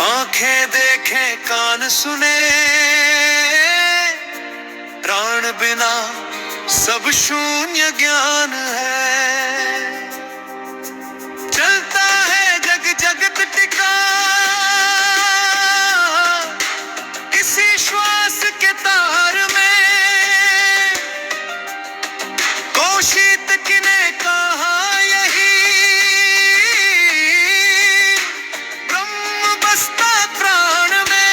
आंखें देखें कान सुने, प्राण बिना सब शून्य ज्ञान है। चलता है जग जगत टिका, किसी श्वास के तार में। कोशित किने कहा यही, ब्रह्म बसता प्राण में।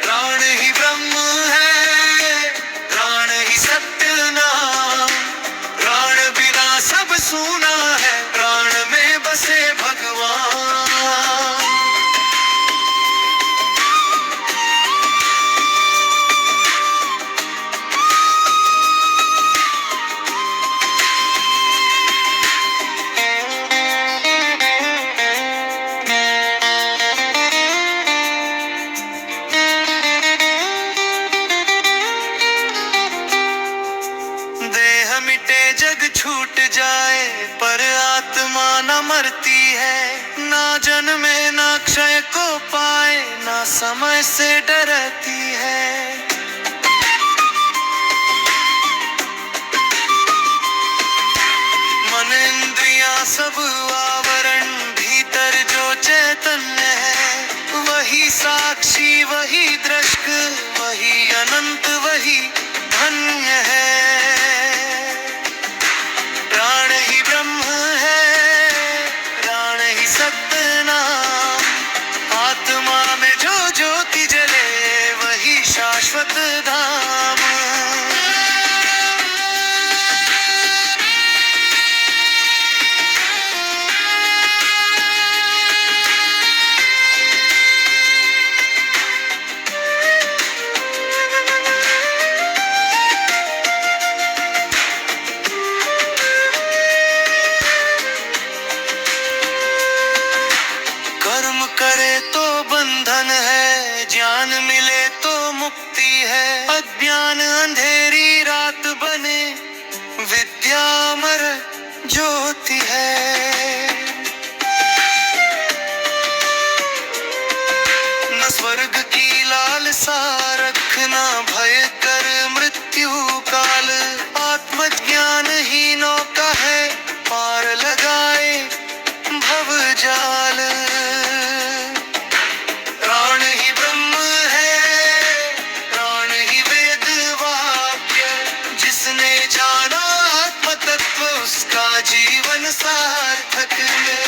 प्राण ही ब्रह्म है, प्राण ही सत्य नाम। प्राण बिना सब सूना है, प्राण में बसे भगवान। देह मिटे जग छूट जाए, पर आत्मा न मरती है। ना जन्मे ना क्षय को पाए, ना समय से डरती है। मन इंद्रियां सब आवरण, भीतर जो चैतन्य है। वही साक्षी वही दृष्ट, वही अनंत वही धन्य है। प्राण ही ब्रह्म है, प्राण ही सत्य नाम। आत्मा में जो ज्योति जले, वही शाश्वत धाम। कर्म करे तो बंधन है, ज्ञान मिले तो मुक्ति है। अज्ञान अंधेरी रात बने, विद्या अमर ज्योति है। न स्वर्ग की लालसा रखना, भय कर मृत्यु काल। आत्मज्ञान ही नौका है, पार लगाए भव जाल। प्राण ही ब्रह्म है, प्राण ही वेद वाक्य। जिसने जाना आत्म तत्व, उसका जीवन सार्थक है।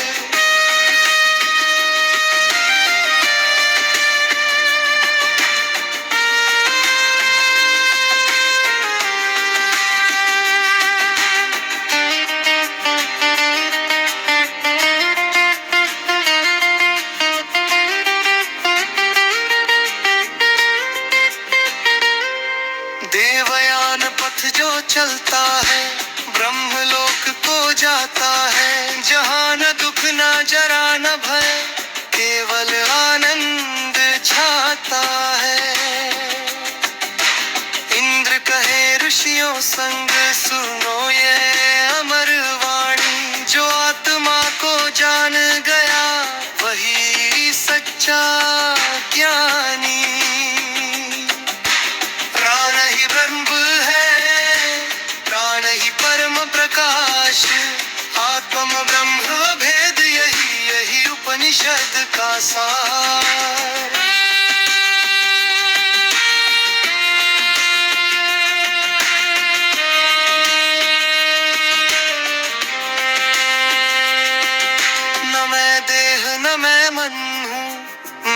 देवयान पथ जो चलता है, ब्रह्मलोक को जाता है। जहाँ न दुख न जरा न भय, केवल आनंद छाता है। इंद्र कहे ऋषियों संग, सुनो ये अमर वाणी। जो आत्मा को जान गया, वही सच्चा ज्ञानी। प्राण ही ब्रह्म है, प्राण ही परम प्रकाश। आत्म ब्रह्म भेद यही, यही उपनिषद का सार। न मैं देह न मैं मन हूँ,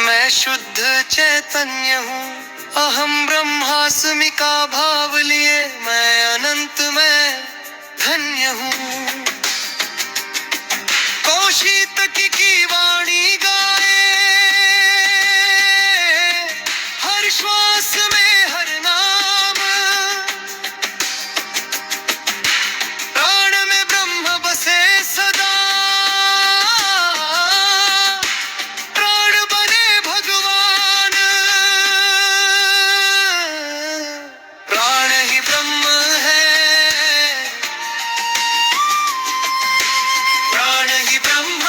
मैं शुद्ध चैतन्य हूँ। अहम ब्रह्मास्मि का भाव लिए, मैं अनंत मैं धन्य हूँ। कौशित की वाणी गाए, हर श्वास में हर नाम। प्राण में ब्रह्म बसे सदा, प्राण बने भगवान। प्राण ही ब्रह्म है, प्राण ही ब्रह्म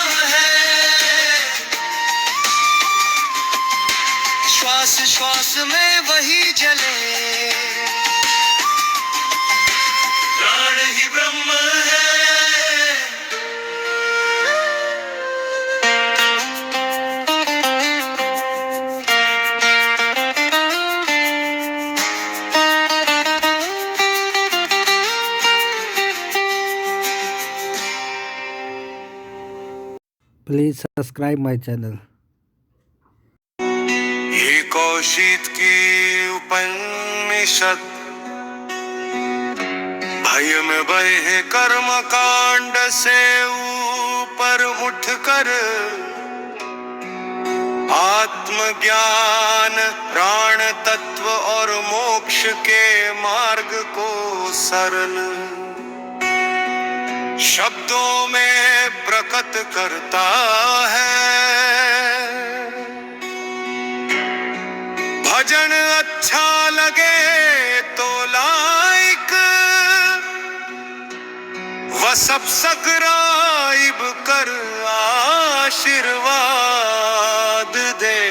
श्वास में वही जले। प्राण ही ब्रह्म है। Please subscribe my channel. ये कौशिक की उपनिषद भय में बहे कर्म कांड से ऊपर उठकर आत्मज्ञान प्राण तत्व और मोक्ष के मार्ग को सरल शब्दों में प्रकट करता है। भजन अच्छा लगे तो लाइक व सब्सक्राइब कर आशीर्वाद दे।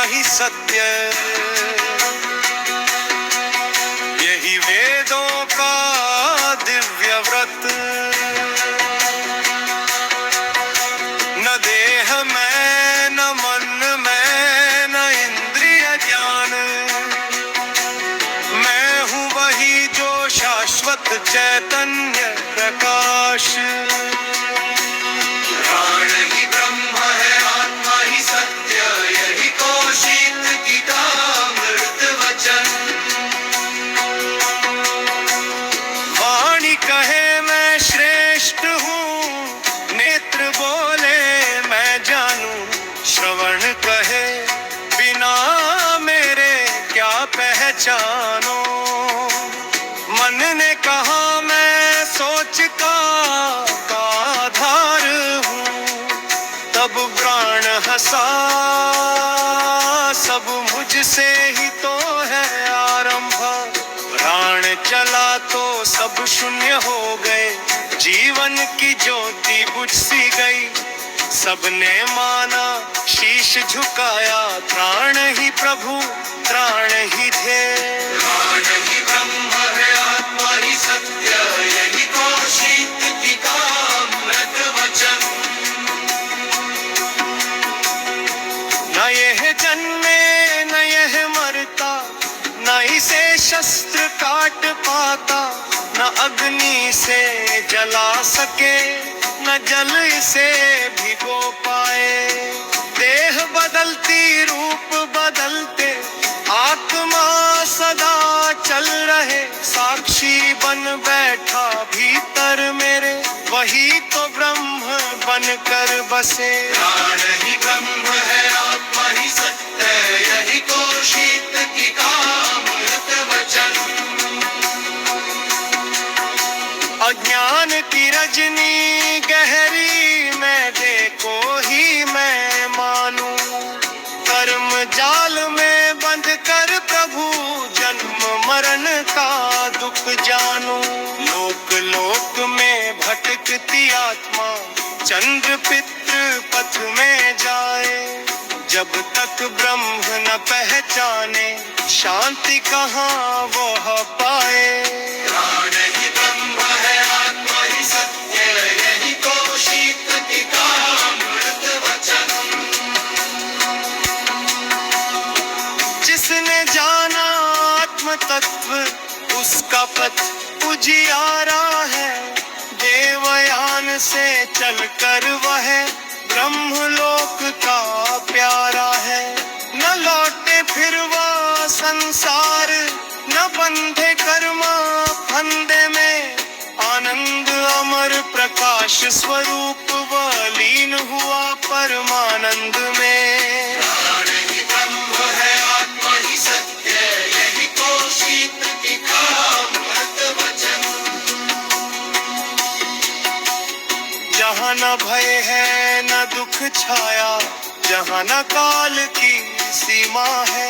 ही सत्य यही वेदों का दिव्य व्रत। न देह में न मन में न इंद्रिय ज्ञान मैं हूँ वही जो शाश्वत चैतन्य प्रकाश। प्राण ही ब्रह्म है आत्मा ही सत्य यही कौशिक गीता अमृत वचन। वाणी कहे मैं श्रेष्ठ हूँ नेत्र बोले मैं जानू श्रवण कहे बिना मेरे क्या पहचानो। मन ने कहा मैं सोच का आधार हूँ तब प्राण हंसा सब मुझसे ही तो है आरंभ। प्राण चला तो सब शून्य हो गए जीवन की ज्योति बुझ सी गई। सबने माना शीश झुकाया प्राण ही प्रभु प्राण ही ध्येय। प्राण ही ब्रह्म है आत्मा ही सत्य यही कौशिक गीता अमृत वचन। न यह जन्मे न यह मरता न इसे शस्त्र काट पाता न अग्नि से जला सके न जल इसे भिगो पाए। देह बदलती रूप बदलते आत्मा सदा चल रहे साक्षी बन बैठा भीतर मेरे वही तो ब्रह्म बनकर बसे। प्राण ही ब्रह्म है आत्मा ही सत्य यही कौशिक गीता अमृत वचन। अज्ञान की रजनी गहरी मैं देखो ही मैं मानूं कर्म जाल में बंध कर प्रभु जन्म मरण का दुख जानूं। लोक लोक में भटकती आत्मा चंद्र पितृ पथ में जाए जब तक ब्रह्म न पहचाने शांति कहाँ वो पाए। प्राण ही ब्रह्म है आत्मा ही सत्य यही कौशिक गीता अमृत वचन। जिसने जाना आत्म तत्व उसका पथ उजियारा है। देवयान से चलकर वह ब्रह्मलोक का प्यारा है। न लौटे फिर वह संसार न बंधे कर्मा फंदे में आनंद अमर प्रकाश स्वरूप वह लीन हुआ परमानंद में। प्राण ही ब्रह्म है आत्मा ही सत्य यही कौशिक गीता अमृत वचन। जहाँ न भय है न दुख छाया, जहाँ न काल की सीमा है,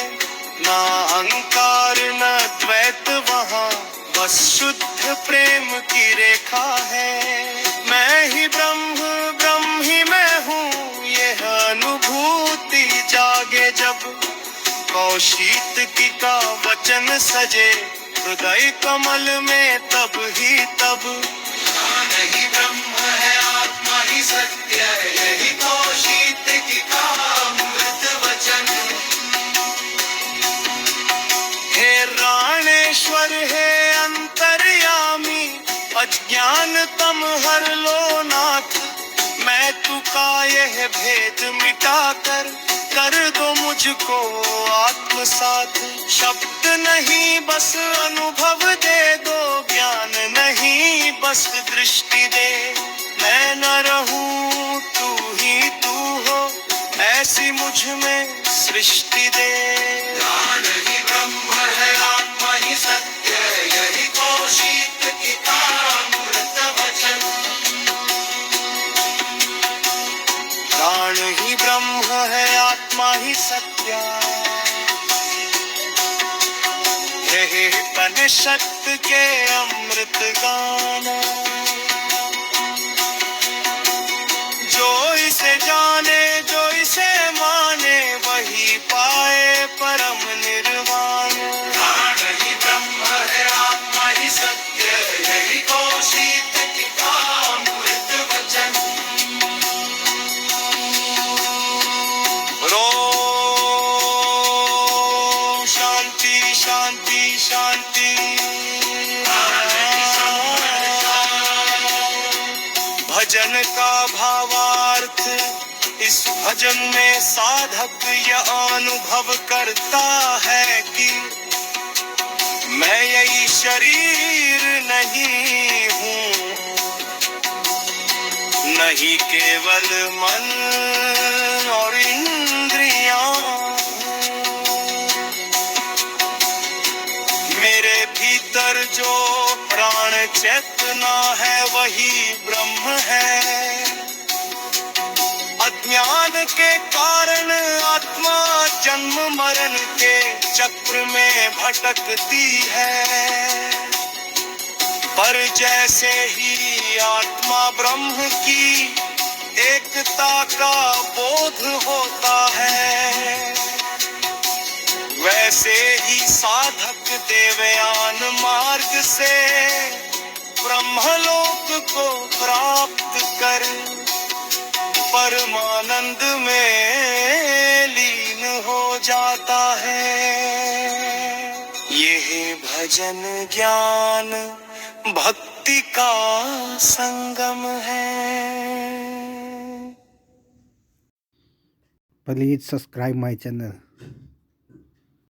ना अहंकार न द्वैत वहाँ, बस शुद्ध प्रेम की रेखा है। मैं ही ब्रह्म ब्रह्म ही मैं हूँ, यह अनुभूति जागे जब, कौशीतकी का वचन सजे हृदय कमल में तब ही तब। नहीं ब्रह्म है आत्मा ही सत्य है, यही कौशीतकी का अमृत वचन। हे राणेश्वर हे अंतर्यामी, अज्ञान तम हर लो नाथ, मैं तू का यह भेद मिटाकर कर दो मुझको आत्मसात। शब्द नहीं बस अनुभव दे दो, ज्ञान नहीं बस दृष्टि दे, मैं न रहूं तू ही तू हो, ऐसी मुझ में सृष्टि दे। नहीं ब्रह्म है आत्मा ही सत्य है, यही कौशीतकी का अमृत वचन। प्राण ही ब्रह्म है आत्मा ही सत्य, यही उपनिषद के अमृत गाना। जो इसे जाने जो इसे माने, वही पाए परम निर्वाण। प्राण ही ब्रह्म है आत्मा ही सत्य, यही कौशीतकी का अमृत वचन। शांति शांति शांति। भजन का भावार्थ, इस भजन में साधक यह अनुभव करता है कि मैं यही शरीर नहीं हूँ, नहीं केवल मन और इंद्रियां। मेरे भीतर जो प्राण चेतना है वही ब्रह्म है। अज्ञान के कारण आत्मा जन्म मरण के चक्र में भटकती है, पर जैसे ही आत्मा ब्रह्म की एकता का बोध होता है, वैसे ही साधक देवयान मार्ग से ब्रह्मलोक को प्राप्त कर परमानंद में लीन हो जाता है। यह भजन ज्ञान भक्ति का संगम है। Please subscribe my channel.